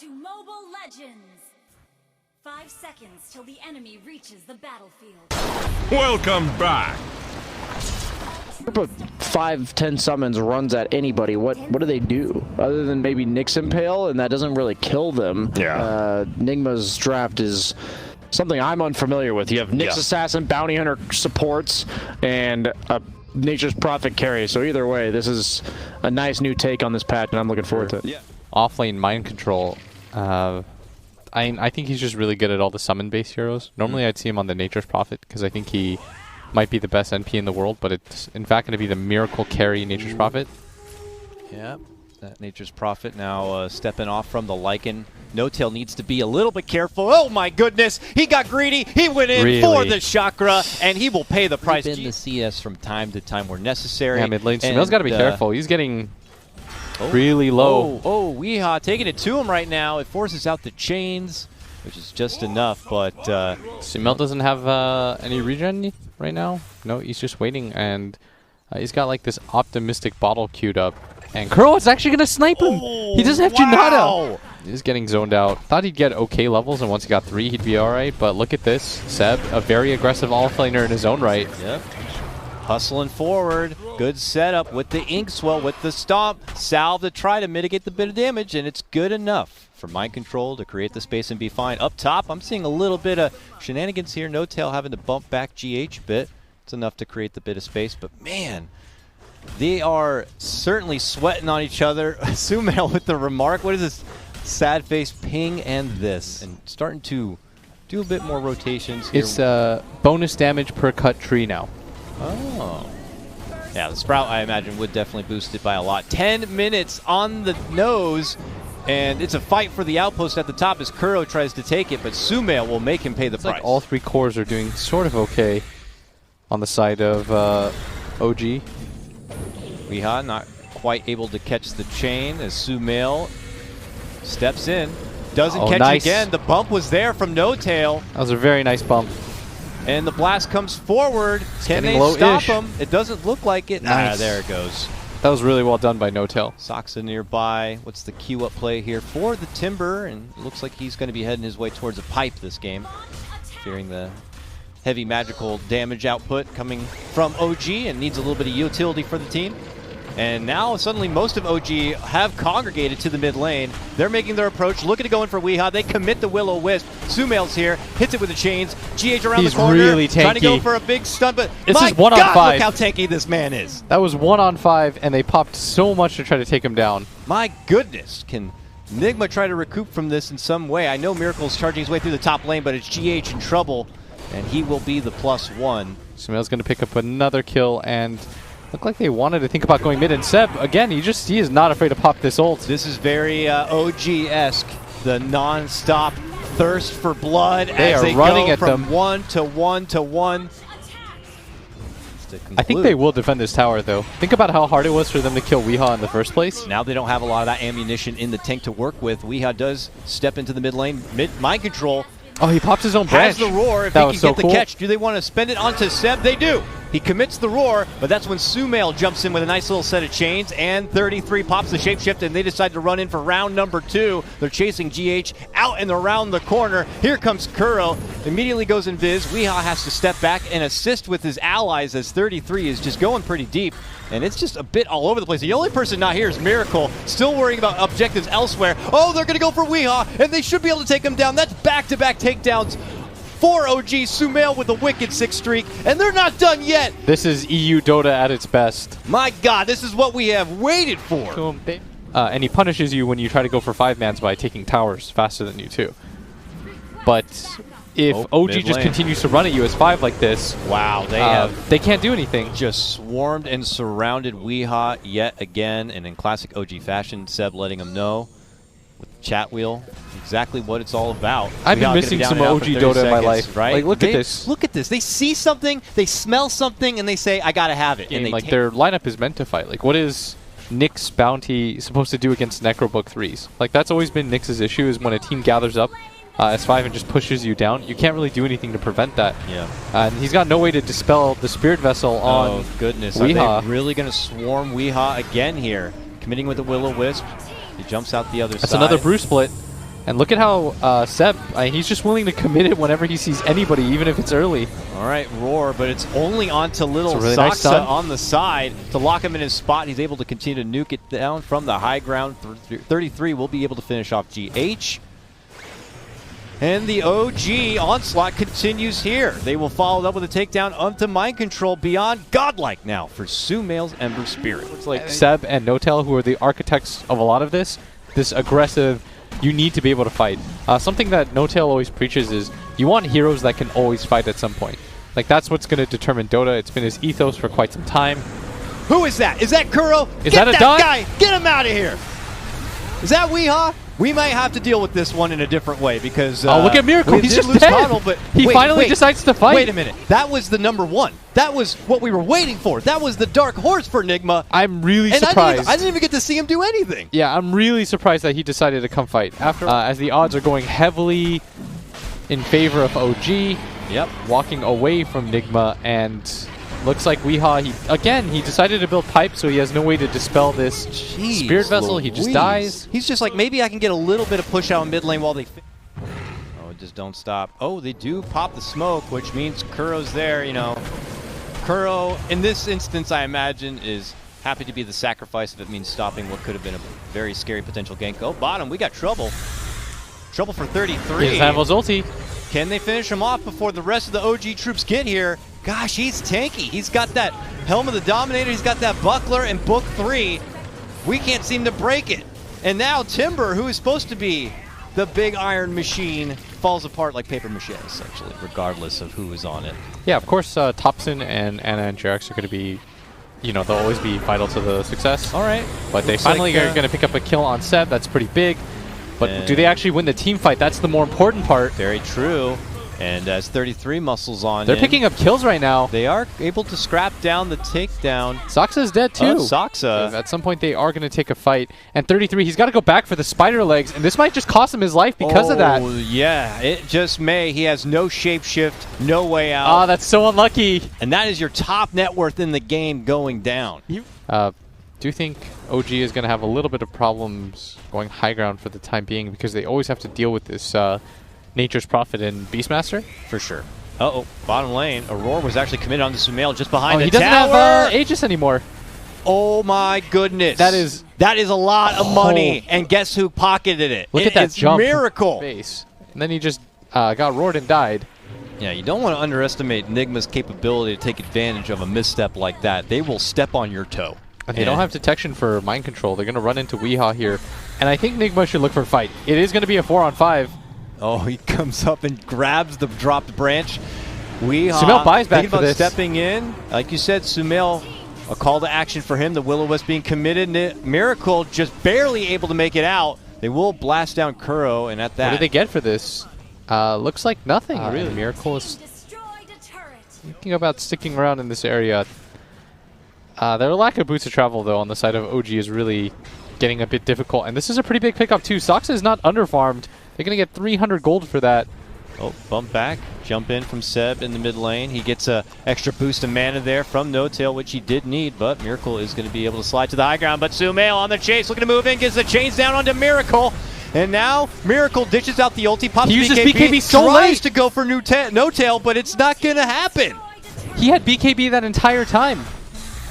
to Mobile Legends. 5 seconds till the enemy reaches the battlefield. Welcome back. Group of 5-10 summons runs at anybody. What do they do other than maybe Nyx Impale, and that doesn't really kill them? Yeah. Nigma's draft is something I'm unfamiliar with. You have Nyx Assassin, Bounty Hunter supports, and a Nature's Prophet carry. So either way, this is a nice new take on this patch, and I'm looking forward to it. Yeah. Offlane mind control. I think he's just really good at all the summon-based heroes. Normally, I'd see him on the Nature's Prophet because I think he might be the best NP in the world, but it's in fact going to be the Miracle Carry Nature's Prophet. Yeah, that Nature's Prophet now stepping off from the Lycan. No-Tail needs to be a little bit careful. Oh my goodness, he got greedy. He went in for the chakra, and he will pay the price. In the CS from time to time where necessary. Yeah, mid lane. Sumail's got to be careful. He's getting really low. Weehaw taking it to him right now. It forces out the chains, which is just enough, but Sumail doesn't have any regen right now. No, he's just waiting, and he's got like this optimistic bottle queued up. And Kuro is actually going to snipe him. He doesn't have Janata. He's getting zoned out. Thought he'd get okay levels, and once he got 3, he'd be all right. But look at this. Seb, a very aggressive all-flaner in his own right. Yep. Hustling forward. Good setup with the Inkswell, with the stomp. Salve to try to mitigate the bit of damage, and it's good enough for mind control to create the space and be fine. Up top, I'm seeing a little bit of shenanigans here. No-Tail having to bump back GH a bit. It's enough to create the bit of space, but man, they are certainly sweating on each other. Sumail with the remark. What is this? Sad face ping and this. And starting to do a bit more rotations here. It's bonus damage per cut tree now. Oh. Yeah, the Sprout, I imagine, would definitely boost it by a lot. 10 minutes on the nose. And it's a fight for the outpost at the top as Kuro tries to take it, but Sumail will make him pay the price. Like all 3 cores are doing sort of okay on the side of OG. Weehaw not quite able to catch the chain as Sumail steps in. Doesn't catch it again. The bump was there from No-Tail. That was a very nice bump. And the blast comes forward. Can they stop him? It doesn't look like it. Nice. Ah, there it goes. That was really well done by No-Tail. Soxa nearby. What's the queue up play here for the Timber? And it looks like he's going to be heading his way towards a pipe this game. Fearing the heavy magical damage output coming from OG and needs a little bit of utility for the team. And now suddenly most of OG have congregated to the mid lane. They're making their approach, looking to go in for Weehaw. They commit the Will-O-Wisp. Sumail's here, hits it with the chains. GH around the corner, really tanky. Trying to go for a big stun, but this my is 1 God, on 5. Look how tanky this man is. That was 1 on 5, and they popped so much to try to take him down. My goodness, can Nigma try to recoup from this in some way? I know Miracle's charging his way through the top lane, but it's GH in trouble, and he will be the +1. Sumail's going to pick up another kill, and look like they wanted to think about going mid. And Seb, again, he is not afraid to pop this ult. This is very OG-esque, the non-stop thirst for blood they as are they running go at from them. 1 to 1 to 1. I think they will defend this tower, though. Think about how hard it was for them to kill Weehaw in the first place. Now they don't have a lot of that ammunition in the tank to work with. Weehaw does step into the mid lane. Mind control. Oh, he pops his own branch. Has the roar if he can get the catch. Do they want to spend it onto Seb? They do. He commits the roar, but that's when Sumail jumps in with a nice little set of chains, and 33 pops the shapeshift, and they decide to run in for round number 2. They're chasing GH out and around the corner. Here comes Kuro. Immediately goes in Viz. Weehaw has to step back and assist with his allies as 33 is just going pretty deep. And it's just a bit all over the place. The only person not here is Miracle, still worrying about objectives elsewhere. Oh, they're going to go for Weehaw, and they should be able to take him down. That's back-to-back takedowns for OG. Sumail with a wicked 6 streak, and they're not done yet. This is EU Dota at its best. My God, this is what we have waited for. And he punishes you when you try to go for 5-mans by taking towers faster than you, too. But if OG just continues to run at you as 5 like this, wow, they can't do anything. Just swarmed and surrounded Weehaw yet again, and in classic OG fashion, Seb letting him know with the chat wheel exactly what it's all about. I've been missing some OG Dota in my life. Right? Like, look at this. Look at this. They see something, they smell something, and they say, I gotta have it. And they like their lineup is meant to fight. Like, what is Nyx Bounty supposed to do against Necrobook 3s? Like, that's always been Nyx's issue, is when a team gathers up as 5 and just pushes you down, you can't really do anything to prevent that. Yeah. And he's got no way to dispel the Spirit Vessel on Oh, goodness. Weehaw. Are they really going to swarm Weehaw again here? Committing with the Will-O-Wisp. He jumps out the other side. That's another brew split. And look at how Seb, he's just willing to commit it whenever he sees anybody, even if it's early. All right, Roar, but it's only onto little really Saxa nice on the side to lock him in his spot. He's able to continue to nuke it down from the high ground. 33 will be able to finish off GH. And the OG onslaught continues here. They will follow up with a takedown onto Mind Control beyond godlike now for Sumail's Ember Spirit. It's like Seb and Notel, who are the architects of a lot of this aggressive, you need to be able to fight. Something that Notel always preaches is you want heroes that can always fight at some point. Like, that's what's going to determine Dota. It's been his ethos for quite some time. Who is that? Is that Kuro? Is Get that a guy! Get him out of here! Is that Weehaw? We might have to deal with this one in a different way because look at Miracle. He's just dead. Tunnel, but he finally decides to fight. Wait a minute. That was the #1. That was what we were waiting for. That was the dark horse for Nigma. I'm really and surprised. I didn't even get to see him do anything. Yeah, I'm really surprised that he decided to come fight. After as the odds are going heavily in favor of OG. Yep. Walking away from Nigma, and looks like Weehaw, he decided to build pipe, so he has no way to dispel this Spirit Vessel. He just dies. He's just like, maybe I can get a little bit of push out in mid lane while they... Oh, just don't stop. Oh, they do pop the smoke, which means Kuro's there, you know. Kuro, in this instance, I imagine, is happy to be the sacrifice if it means stopping what could have been a very scary potential gank. Oh, bottom, we got trouble. Trouble for 33. Here's Havel's ulti. Can they finish him off before the rest of the OG troops get here? Gosh, he's tanky. He's got that Helm of the Dominator. He's got that Buckler and Book 3. We can't seem to break it. And now Timber, who is supposed to be the big iron machine, falls apart like paper mache, essentially, regardless of who is on it. Yeah, of course, Topson and Anna and Jarex are going to be, you know, they'll always be vital to the success. All right. But they finally are going to pick up a kill on Seb. That's pretty big. But do they actually win the team fight? That's the more important part. Very true. And as 33 muscles on They're picking up kills right now. They are able to scrap down the takedown. Saxa's dead too. Saxa. At some point they are going to take a fight. And 33, he's got to go back for the spider legs. And this might just cost him his life because of that. Oh, yeah. It just may. He has no shapeshift, no way out. Ah, that's so unlucky. And that is your top net worth in the game going down. Do you think OG is going to have a little bit of problems going high ground for the time being because they always have to deal with this Nature's Prophet and Beastmaster? For sure. Uh-oh, bottom lane. Aurora was actually committed onto Sumail just behind the he doesn't tower. have Aegis anymore. Oh my goodness. That is a lot of money. And guess who pocketed it? Look at that jump. Miracle. Base. And then he just got roared and died. Yeah, you don't want to underestimate Nigma's capability to take advantage of a misstep like that. They will step on your toe. And they don't have detection for mind control. They're going to run into Weehaw here. And I think Nigma should look for a fight. It is going to be a 4-on-5. Oh, he comes up and grabs the dropped branch. Weehaw Sumail buys back for this. Stepping in. Like you said, Sumail, a call to action for him. The Will-O-Wisp being committed. Miracle just barely able to make it out. They will blast down Kuro, and at that... What do they get for this? Looks like nothing, really. Miracle is thinking about sticking around in this area. Their lack of boots of travel, though, on the side of OG is really getting a bit difficult. And this is a pretty big pickup, too. Saxa is not underfarmed. They're going to get 300 gold for that. Oh, bump back. Jump in from Seb in the mid lane. He gets a extra boost of mana there from No-Tail, which he did need, but Miracle is going to be able to slide to the high ground. But Sumail on the chase, looking to move in, gets the chains down onto Miracle. And now Miracle dishes out the ulti, pops he uses BKB, BKB so tries late to go for No-Tail, but it's not going to happen. He had BKB that entire time.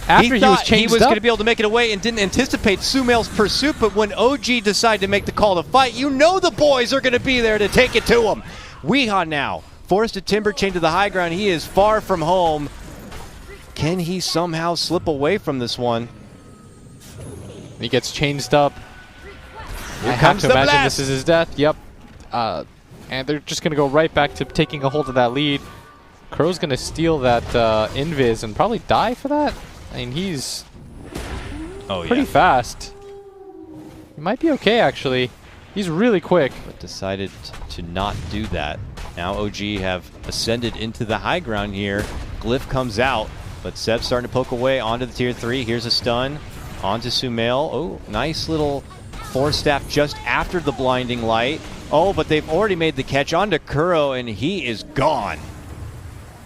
After he thought he was going to be able to make it away and didn't anticipate Sumail's pursuit, but when OG decided to make the call to fight, you know the boys are going to be there to take it to him. Weehaw now, forced to timber chain to the high ground. He is far from home. Can he somehow slip away from this one? He gets changed up. Here I have comes to the imagine blast. this is his death. Yep. And they're just going to go right back to taking a hold of that lead. Crow's going to steal that invis and probably die for that. I mean, he's pretty fast. He might be okay, actually. He's really quick. But decided to not do that. Now OG have ascended into the high ground here. Glyph comes out, but Seb's starting to poke away onto the tier 3. Here's a stun onto Sumail. Oh, nice little force staff just after the blinding light. Oh, but they've already made the catch onto Kuro, and he is gone.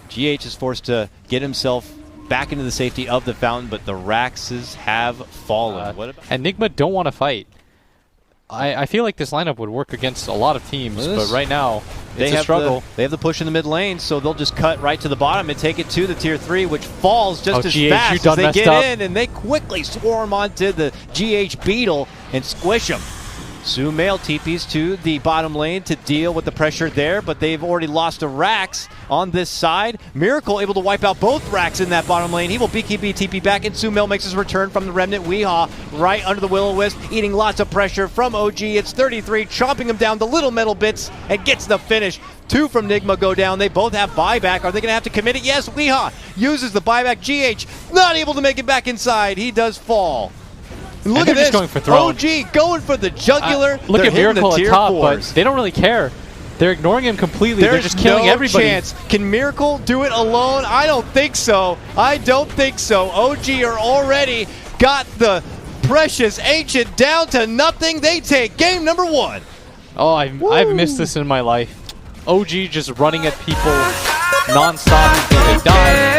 GH is forced to get himself back into the safety of the fountain, but the Raxes have fallen. And Nigma don't want to fight. I feel like this lineup would work against a lot of teams, but right now it's a struggle. They have the push in the mid lane, so they'll just cut right to the bottom and take it to the tier 3, which falls just as fast as they get in, and they quickly swarm onto the GH Beetle and squish him. Sumail TPs to the bottom lane to deal with the pressure there, but they've already lost a Rax on this side. Miracle able to wipe out both Rax in that bottom lane. He will BKB TP back, and Sumail makes his return from the Remnant Weehaw right under the Will-O-Wisp, eating lots of pressure from OG. It's 33, chomping him down to little metal bits, and gets the finish. 2 from Nigma go down. They both have buyback. Are they going to have to commit it? Yes, Weehaw uses the buyback. GH not able to make it back inside. He does fall. Look at this, going for throne. OG going for the jugular. Look at Miracle at top, 4s. but they don't really care. They're ignoring him completely. They're just killing everybody. Chance. Can Miracle do it alone? I don't think so. I don't think so. OG are already got the precious Ancient down to nothing. They take game number 1. Oh, I've missed this in my life. OG just running at people non-stop until they die.